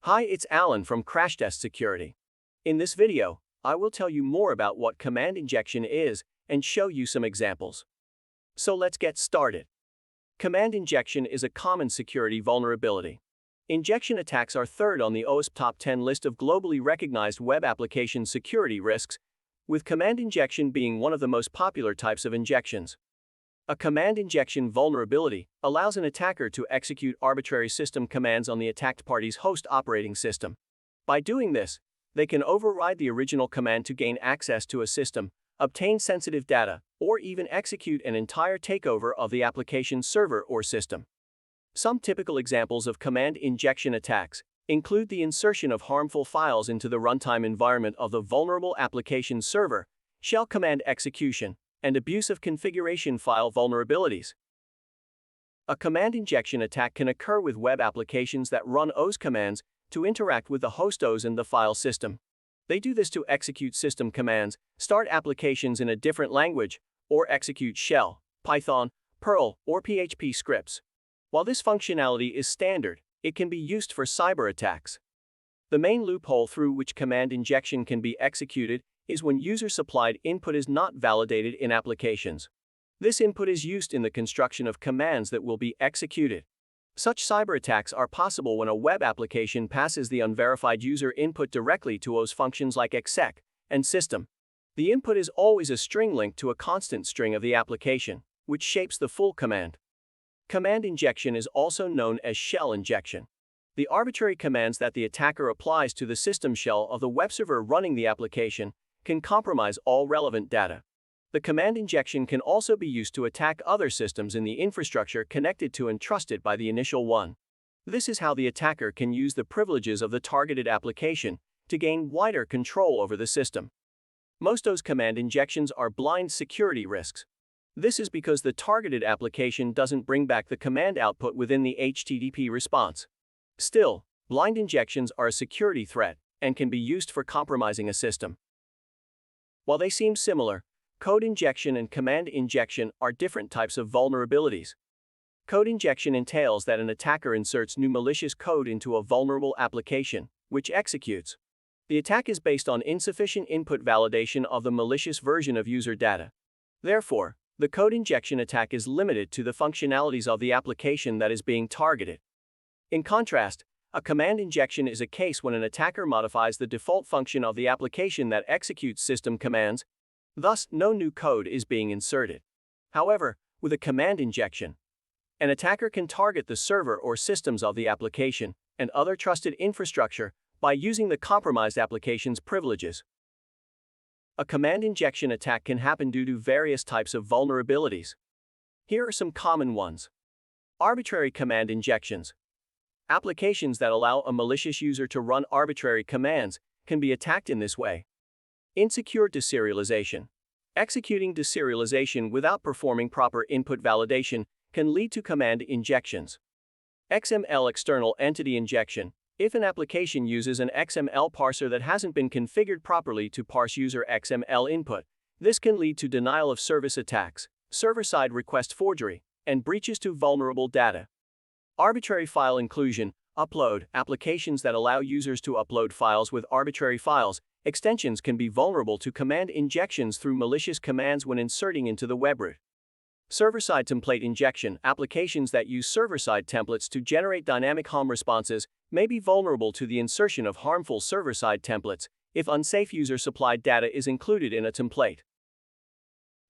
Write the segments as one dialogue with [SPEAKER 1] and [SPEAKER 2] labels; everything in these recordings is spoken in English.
[SPEAKER 1] Hi, it's Alan from Crashtest Security. In this video, I will tell you more about what command injection is and show you some examples. So let's get started. Command injection is a common security vulnerability. Injection attacks are third on the OWASP Top 10 list of globally recognized web application security risks, with command injection being one of the most popular types of injections. A command injection vulnerability allows an attacker to execute arbitrary system commands on the attacked party's host operating system. By doing this, they can override the original command to gain access to a system, obtain sensitive data, or even execute an entire takeover of the application server or system. Some typical examples of command injection attacks include the insertion of harmful files into the runtime environment of the vulnerable application server, shell command execution, and abuse of configuration file vulnerabilities. A command injection attack can occur with web applications that run OS commands to interact with the host OS and the file system. They do this to execute system commands, start applications in a different language, or execute shell, Python, Perl, or PHP scripts. While this functionality is standard, it can be used for cyber attacks. The main loophole through which command injection can be executed is when user-supplied input is not validated in applications. This input is used in the construction of commands that will be executed. Such cyber attacks are possible when a web application passes the unverified user input directly to OS functions like exec and system. The input is always a string linked to a constant string of the application, which shapes the full command. Command injection is also known as shell injection. The arbitrary commands that the attacker applies to the system shell of the web server running the application can compromise all relevant data. The command injection can also be used to attack other systems in the infrastructure connected to and trusted by the initial one. This is how the attacker can use the privileges of the targeted application to gain wider control over the system. Most OS command injections are blind security risks. This is because the targeted application doesn't bring back the command output within the HTTP response. Still, blind injections are a security threat and can be used for compromising a system. While they seem similar, code injection and command injection are different types of vulnerabilities. Code injection entails that an attacker inserts new malicious code into a vulnerable application, which executes. The attack is based on insufficient input validation of the malicious version of user data. Therefore, the code injection attack is limited to the functionalities of the application that is being targeted. In contrast, a command injection is a case when an attacker modifies the default function of the application that executes system commands. Thus, no new code is being inserted. However, with a command injection, an attacker can target the server or systems of the application and other trusted infrastructure by using the compromised application's privileges. A command injection attack can happen due to various types of vulnerabilities. Here are some common ones. Arbitrary command injections. Applications that allow a malicious user to run arbitrary commands can be attacked in this way. Insecure deserialization. Executing deserialization without performing proper input validation can lead to command injections. XML external entity injection. If an application uses an XML parser that hasn't been configured properly to parse user XML input, this can lead to denial of service attacks, server-side request forgery, and breaches to vulnerable data. Arbitrary file inclusion, upload. Applications that allow users to upload files with arbitrary files, extensions can be vulnerable to command injections through malicious commands when inserting into the web root. Server-side template injection. Applications that use server-side templates to generate dynamic HOM responses may be vulnerable to the insertion of harmful server-side templates if unsafe user-supplied data is included in a template.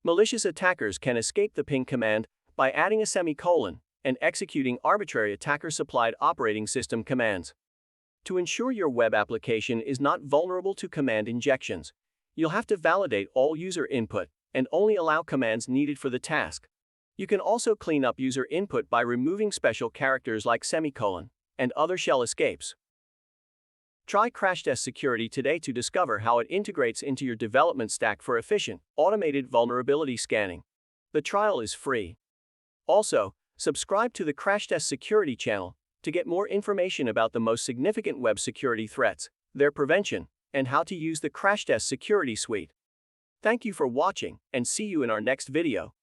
[SPEAKER 1] Malicious attackers can escape the ping command by adding a semicolon and executing arbitrary attacker-supplied operating system commands. To ensure your web application is not vulnerable to command injections, you'll have to validate all user input and only allow commands needed for the task. You can also clean up user input by removing special characters like semicolon and other shell escapes. Try Crashtest Security today to discover how it integrates into your development stack for efficient, automated vulnerability scanning. The trial is free. Also, subscribe to the Crashtest Security Channel to get more information about the most significant web security threats, their prevention, and how to use the Crashtest Security Suite. Thank you for watching, and see you in our next video.